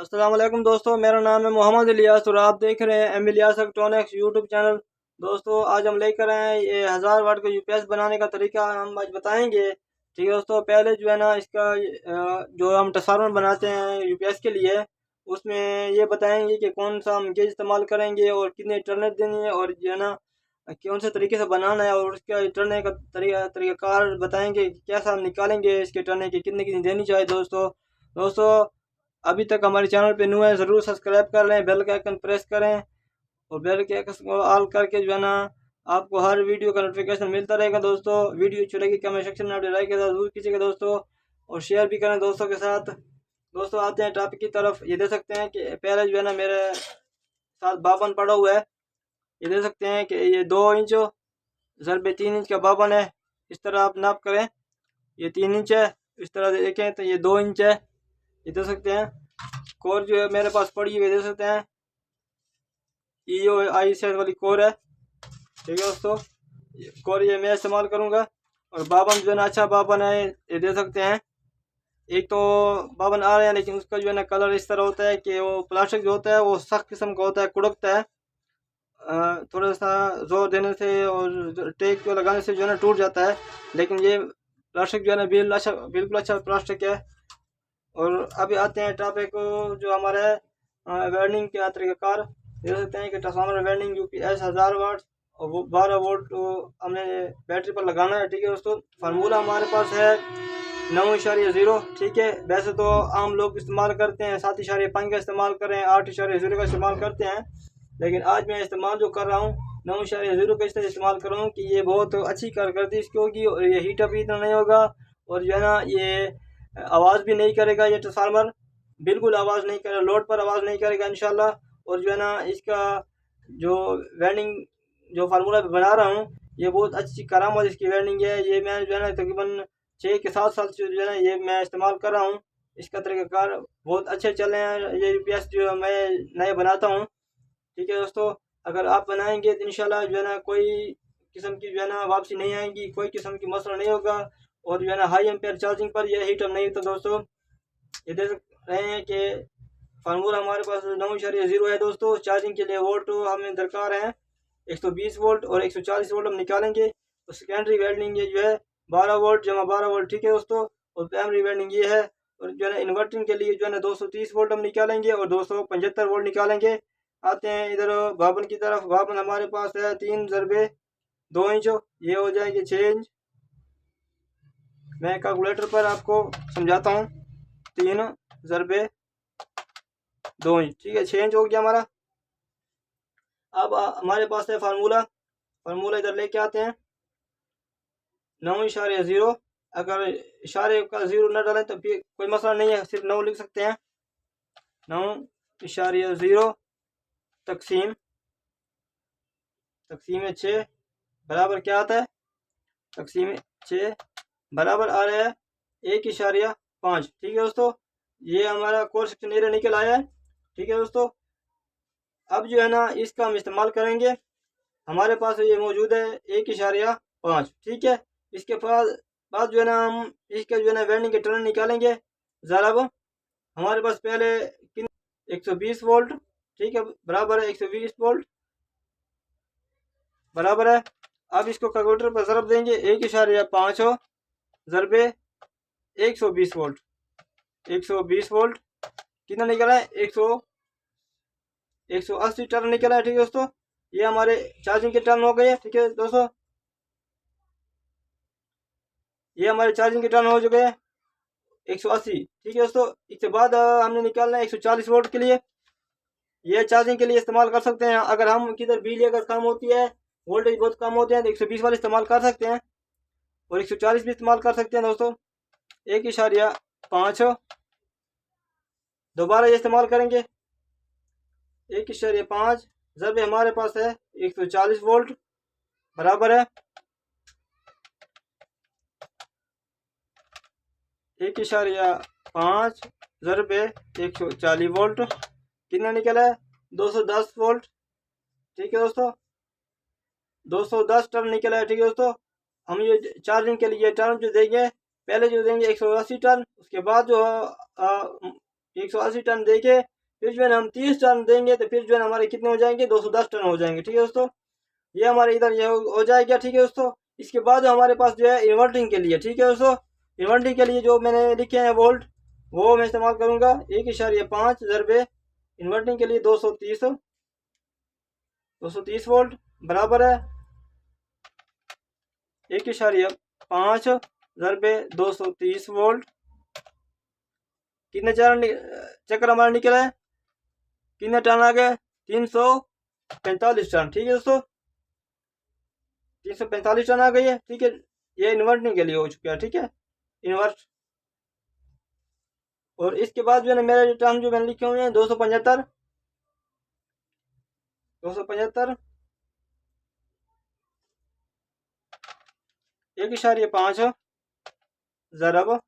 अस्सलाम वालेकुम दोस्तों, मेरा नाम है मोहम्मद इलियास और आप देख रहे हैं M Ilyas electronics YouTube channel. दोस्तों आज हम लेकर आए हैं ये 1000 वाट का यूपीएस बनाने का तरीका हम आज बताएंगे। ठीक है दोस्तों, पहले जो है ना इसका जो हम ट्रांसफार्मर बनाते हैं यूपीएस के लिए उसमें ये बताएंगे कि कौन सा हम गेज इस्तेमाल करेंगे और कितने टर्नें देनी है और जो है ना कौन से तरीके से बनाना है और उसका टर्ने का तरीकाकार बताएंगे कि कैसा हम निकालेंगे इसके टर्ने की कितनी कितनी देनी चाहिए। दोस्तों अभी तक हमारे चैनल पे न्यू है, ज़रूर सब्सक्राइब कर लें, बेल के आइकन प्रेस करें और बेल के आइकन को ऑल करके जो है ना आपको हर वीडियो का नोटिफिकेशन मिलता रहेगा। दोस्तों वीडियो अच्छी लगी कमेंट सेक्शन में अपने लाइक ज़रूर कीजिएगा दोस्तों और शेयर भी करें दोस्तों के साथ। दोस्तों आते हैं टॉपिक की तरफ। ये देख सकते हैं कि पहले जो है ना मेरे साथ बावन पड़ा हुआ है। ये देख सकते हैं कि ये 2 इंच ज़रबे 3 इंच का बावन है। इस तरह आप नाप करें, ये 3 इंच है। इस तरह देखें तो ये 2 इंच है। ये देख सकते हैं कोर जो है मेरे पास पड़ी हुई देख सकते हैं EOI वाली कोर है। ठीक है दोस्तों, कोर ये मैं इस्तेमाल करूंगा और बावन जो है ना अच्छा बावन है। ये देख सकते हैं एक तो बावन आ रहे हैं लेकिन उसका जो है ना कलर इस तरह होता है कि वो प्लास्टिक जो होता है वो सख्त किस्म का होता है, कुड़कता है। थोड़ा सा जोर देने से और टेक को लगाने से जो है ना टूट जाता है, लेकिन ये प्लास्टिक जो है ना बिल्कुल अच्छा प्लास्टिक है। और अभी आते हैं टॉपिक को जो हमारा है वेल्डिंग के तरीक़ाकार। देख सकते हैं कि ट्रांसफार्मर वेल्डिंग यूपीएस 1000 वाट और वो 12 वोल्ट हमने बैटरी पर लगाना है। ठीक है दोस्तों, फार्मूला हमारे पास है 9.0। ठीक है, वैसे तो आम लोग इस्तेमाल करते हैं 7.5 का इस्तेमाल करें, 8.0 का इस्तेमाल करते हैं, लेकिन आज मैं इस्तेमाल जो कर रहा हूँ 9.0 का इस्तेमाल कर रहा हूँ कि ये बहुत अच्छी कारकर्दगी इसकी होगी और ये हीटअप भी इतना नहीं होगा और जो है ना ये आवाज़ भी नहीं करेगा। ये ट्रांसफार्मर बिल्कुल आवाज़ नहीं करेगा, लोड पर आवाज़ नहीं करेगा इंशाल्लाह। और जो है ना इसका जो वेल्डिंग जो फार्मूला बना रहा हूँ ये बहुत अच्छी करामत इसकी वेल्डिंग है। ये मैं जो है ना तकरीबन 6 के 7 साल से जो है ना ये मैं इस्तेमाल कर रहा हूँ। इसका तरीक़ाकार बहुत अच्छे चले हैं। ये यूपीएस जो मैं नए बनाता हूँ। ठीक है दोस्तों, अगर आप बनाएंगे तो इंशाल्लाह जो है ना कोई किस्म की जो है ना वापसी नहीं आएगी, कोई किस्म की मसला नहीं होगा और जो है ना हाई एम्पेयर चार्जिंग पर यह हीटर नहीं होता। दोस्तों ये देख रहे हैं कि फार्मूला हमारे पास 9.0 है। दोस्तों चार्जिंग के लिए वोल्ट हमें दरकार है 120 वोल्ट और 140 वोल्ट हम निकालेंगे। तो सेकेंडरी वेल्डिंग ये जो है 12 वोल्ट जमा 12 वोल्ट। ठीक है दोस्तों, और प्राइमरी वेल्डिंग ये है। और जो है ना इन्वर्टिंग के लिए जो है ना 230 वोल्ट हम निकालेंगे और 275 वोल्ट निकालेंगे। आते हैं इधर बावन की तरफ। बावन हमारे पास है 3 ज़रबे 2 इंच, ये हो जाएगी 6 इंच। मैं कैलकुलेटर पर आपको समझाता हूँ। 3 ज़रबे 2 इंच, ठीक है 6 इंच हो गया हमारा। अब हमारे पास है फार्मूला इधर लेके आते हैं 9.0। अगर इशारे का 0 न डालें तो फिर कोई मसला नहीं है, सिर्फ 9 लिख सकते हैं। 9.0 तकसीम 6 बराबर क्या आता है? तकसीम 6 बराबर आ रहा है 1.5। ठीक है दोस्तों, ये हमारा कोर सेक्शन एरिया निकल आया है। ठीक है दोस्तों, अब जो है ना इसका हम इस्तेमाल करेंगे। हमारे पास ये मौजूद है 1.5। ठीक है, इसके बाद जो है ना हम इसके जो है ना वेल्डिंग के टर्न निकालेंगे। ज़रा अब हमारे पास पहले 120 वोल्ट, ठीक है बराबर है 120 वोल्ट बराबर है। अब इसको कैलकुलेटर पर ज़रब देंगे 1.5 ज़रबे 120 वोल्ट। 120 वोल्ट कितना निकला है? 180 टर्न निकला है। ठीक है दोस्तों, ये हमारे चार्जिंग के टर्न हो गए। ठीक है दोस्तों, ये हमारे चार्जिंग के टर्न हो चुके हैं 180। ठीक है दोस्तों, इसके बाद हमने निकालना है 140 वोल्ट के लिए। ये चार्जिंग के लिए इस्तेमाल कर सकते हैं। अगर हम किधर बिजली अगर कम होती है, वोल्टेज बहुत कम होते हैं तो 120 वाले इस्तेमाल कर सकते हैं और 140 भी इस्तेमाल कर सकते हैं। दोस्तों 1.5 दोबारा ये इस्तेमाल करेंगे 1.5 जब हमारे पास है 140 वोल्ट बराबर है 1.5 ज़रबे 140 वोल्ट कितना निकला है? 210 वोल्ट। ठीक है दोस्तों, 210 टर्न निकला है। ठीक है दोस्तों, हम ये चार्जिंग के लिए टर्न जो देंगे, पहले जो देंगे 180 टर्न, उसके बाद जो 180 टन देके फिर जो है ना हम 30 टन देंगे तो फिर जो है ना हमारे कितने हो जाएंगे, 210 टन हो जाएंगे। ठीक है दोस्तों, ये हमारे इधर ये हो जाएगा। ठीक है दोस्तों, इसके बाद हमारे पास जो है इन्वर्टिंग के लिए, ठीक है दोस्तों, इन्वर्टिंग के लिए जो मैंने लिखे हैं वोल्ट, वो मैं इस्तेमाल करूंगा 1.5 ज़रबे इन्वर्टिंग के लिए 230 वोल्ट बराबर है 1.5 ज़रबे 230 वोल्ट। कितने चक्कर हमारा निकला है, कितने टन आ गए, 345 टन। ठीक है दोस्तों, 345 टन आ गई है। ठीक है, ये इन्वर्टिंग के लिए हो चुका है। ठीक है, इन्वर्ट। और इसके बाद जो है ना मेरे टन जो मैंने लिखे हुए हैं 275 1.5 ज़रब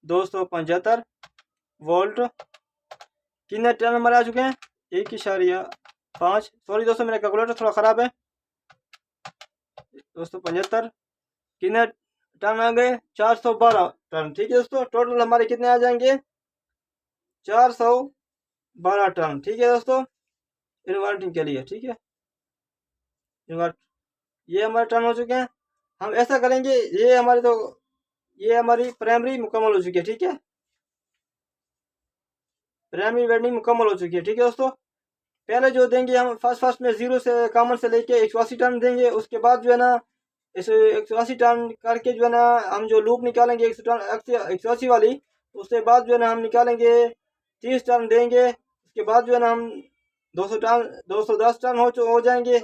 275 वोल्ट। कितने टन हमारे आ चुके हैं, 1.5, सॉरी दोस्तों मेरा कैलकुलेटर थोड़ा ख़राब है, 275 कितने टन आ गए, 412 टन। ठीक है दोस्तों, टोटल हमारे कितने आ जाएंगे, 412 टन। ठीक है दोस्तों, इन्वर्टिंग के लिए। ठीक है, इन्वर्ट, ये हमारे टन हो चुके हैं। हम ऐसा करेंगे, ये हमारी प्राइमरी मुकम्मल हो चुकी है। ठीक है, प्राइमरी वेल्डिंग मुकम्मल हो चुकी है। ठीक है दोस्तों, पहले जो देंगे हम फर्स्ट में 0 से कॉमन से लेके 180 टन देंगे। उसके बाद जो है ना इस 180 टन करके जो है ना हम जो लूप निकालेंगे 180 वाली, उसके बाद जो है ना हम निकालेंगे 30 टन देंगे। उसके बाद जो है ना हम 210 टन हो जाएंगे।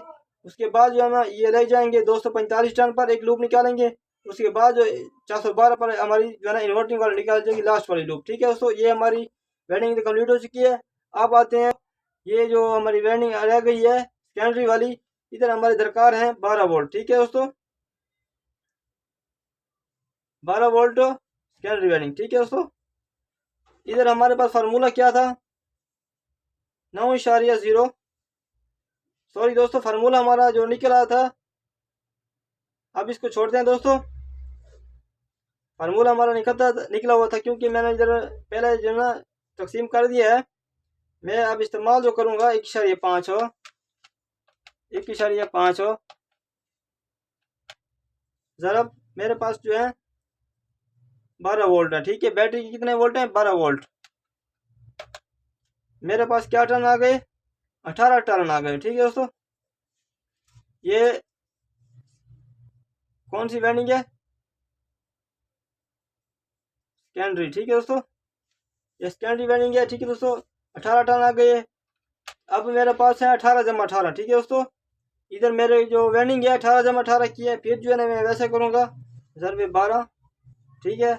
उसके बाद जो है ना ये ले जाएंगे 245 टन पर एक लूप निकालेंगे। उसके बाद जो 412 पर हमारी जो है ना इन्वर्टिंग वाली निकाल जाएगी लास्ट वाली लूप। ठीक है दोस्तों, ये हमारी वेल्डिंग कंप्लीट हो चुकी है। अब आते हैं, ये जो हमारी वेल्डिंग रह गई है सेकेंडरी वाली, इधर हमारे दरकार है 12 वोल्ट। ठीक है दोस्तों, 12 वोल्ट सेकेंडरी वेल्डिंग। ठीक है दोस्तों, इधर हमारे पास फार्मूला क्या था, 9.0, सॉरी दोस्तों फार्मूला हमारा जो निकला था, अब इसको छोड़ते हैं दोस्तों। फार्मूला हमारा निकला हुआ था क्योंकि मैंने इधर पहले जो ना तकसीम कर दिया है। मैं अब इस्तेमाल जो करूंगा 1.5 ज़रब, मेरे पास जो है 12 वोल्ट है। ठीक है, बैटरी की कितने वोल्ट है, 12 वोल्ट। मेरे पास क्या टन आ गए, 18 टन आ गए। ठीक है दोस्तों, ये कौन सी वेल्डिंग है, सेकेंडरी। ठीक है दोस्तों, ये सेकेंडरी वेल्डिंग है। ठीक है दोस्तों, 18 टन आ गए। अब मेरे पास है 18 जमा 18। ठीक है दोस्तों, इधर मेरे जो वेल्डिंग है 18 जमा 18 की है। फिर जो है ना मैं वैसे करूँगा ज़रबे 12। ठीक है,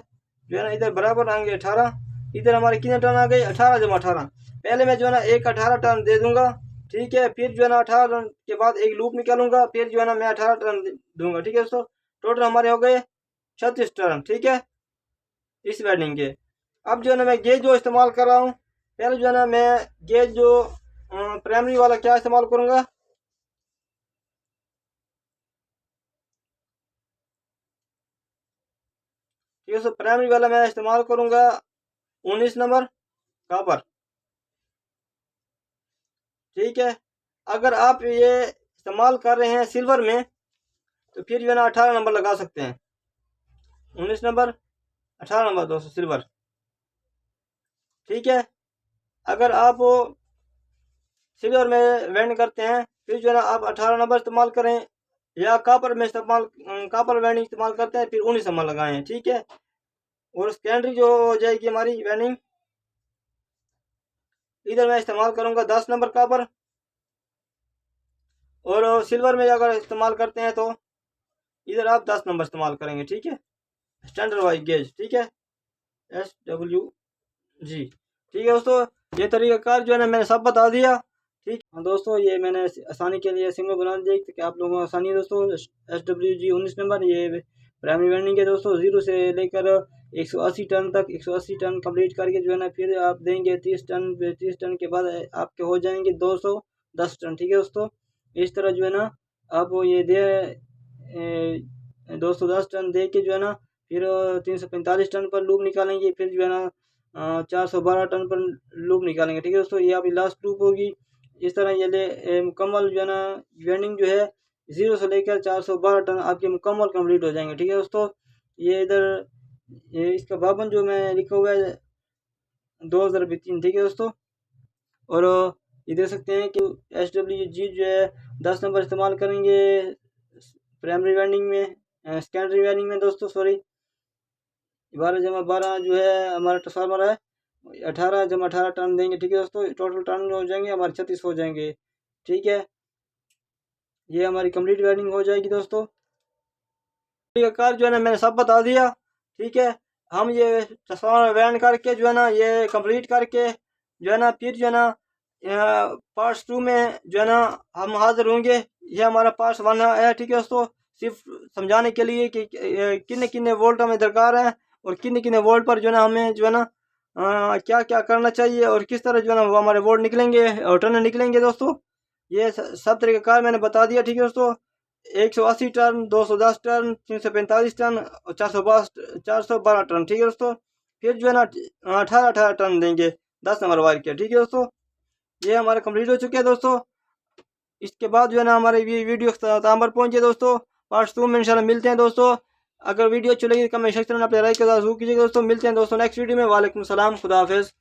जो है ना इधर बराबर आएंगे 18। इधर हमारे कितने टन आ गए, 18 जमा 18। पहले मैं जो है ना एक 18 टन दे दूंगा। ठीक है, फिर जो है ना 18 टन के बाद एक लूप निकालूंगा, फिर जो है ना मैं 18 टन दूंगा। ठीक है दोस्तों, टोटल हमारे हो गए 36 टन। ठीक है, इस वेल्डिंग के। अब जो है ना मैं गेज जो इस्तेमाल कर रहा हूँ, पहले जो है ना मैं गेज जो प्राइमरी वाला क्या इस्तेमाल करूँगा, ठीक है, प्राइमरी वाला मैं इस्तेमाल करूँगा 19 नंबर कापर। ठीक है, अगर आप ये इस्तेमाल कर रहे हैं सिल्वर में तो फिर जो है ना 18 नंबर लगा सकते हैं, 19 नंबर 18 नंबर दोस्तों सिल्वर। ठीक है, अगर आप सिल्वर में वेंड करते हैं फिर जो है ना आप 18 नंबर इस्तेमाल करें, या कापर में कापर वेंडिंग इस्तेमाल करते हैं फिर 19 नंबर लगाएं। ठीक है, और सेकेंडरी जो हो जाएगी हमारी वेंडिंग, इधर मैं इस्तेमाल करूंगा 10 नंबर कापर, और सिल्वर में अगर इस्तेमाल करते हैं तो इधर आप 10 नंबर इस्तेमाल करेंगे। ठीक है, स्टैंडर्ड वाइज गेज। ठीक है, SWG। ठीक है दोस्तों, ये तरीकाकार जो है ना मैंने सब बता दिया। ठीक है दोस्तों, ये मैंने आसानी के लिए सिंबल बना दिया कि आप लोगों को आसानी है दोस्तों। SWG 19 नंबर ये प्राइमरी वेल्डिंग है दोस्तों, 0 से लेकर 180 टन तक, 180 टन कंप्लीट करके जो है ना फिर आप देंगे 30 टन। 30 टन के बाद आपके हो जाएंगे 210 टन। ठीक है दोस्तों, इस तरह जो है ना आप ये दे 210 टन दे के जो है ना फिर 345 टन पर लूप निकालेंगे। फिर जो है ना 412 टन पर लूप निकालेंगे। ठीक है दोस्तों, ये आपकी लास्ट लूप होगी। इस तरह ये मुकम्मल जो है ना वेल्डिंग जो है 0 से लेकर 412 टन आपके मुकम्मल कंप्लीट हो जाएंगे। ठीक है दोस्तों, ये इधर ये इसका बाबन जो मैं लिखा हुआ है 2003। ठीक है दोस्तों, और ये देख सकते हैं कि SWG जो है 10 नंबर इस्तेमाल करेंगे प्राइमरी वेल्डिंग में, सेकेंडरी वेल्डिंग में दोस्तों सॉरी। 12/12 जो है हमारा ट्रांसफार्मर है, 18/18 टन देंगे। ठीक है दोस्तों, टोटल टन हो जाएंगे हमारे 36 हो जाएंगे। ठीक है, ये हमारी कंप्लीट वेल्डिंग हो जाएगी दोस्तों। कार जो है ना मैंने सब बता दिया। ठीक है, हम ये ट्रांसफार्मर वेल्ड करके जो है ना ये कंप्लीट करके जो है ना फिर जो है ना पार्ट 2 में जो है ना हम हाजिर होंगे। ये हमारा पार्ट 1 है। ठीक है दोस्तों, सिर्फ समझाने के लिए कि कितने कितने वोल्ट हमें दरकार है और कितने कितने वोल्ट पर जो है ना हमें जो है ना क्या क्या करना चाहिए और किस तरह जो है ना वो हमारे वोल्ट निकलेंगे और टन निकलेंगे दोस्तों। ये सब तरह का कार मैंने बता दिया। ठीक है दोस्तों, 180 टन, 210 टन, 345 टन और 412 टन। ठीक है दोस्तों, फिर जो है ना 18 टन देंगे 10 नंबर वायर के। ठीक है दोस्तों, ये हमारा कंप्लीट हो चुके हैं दोस्तों। इसके बाद जो है ना हमारे ये वीडियो खत्म पर पहुंचे दोस्तों। पार्ट 2 में इंशाल्लाह मिलते हैं दोस्तों। अगर वीडियो अच्छी लगी तो कमेंट सेक्शन में अपने राय के साथ जरूर कीजिएगा दोस्तों। मिलते हैं दोस्तों नेक्स्ट वीडियो में। वालेकुम सलाम, खुदा हाफिज़।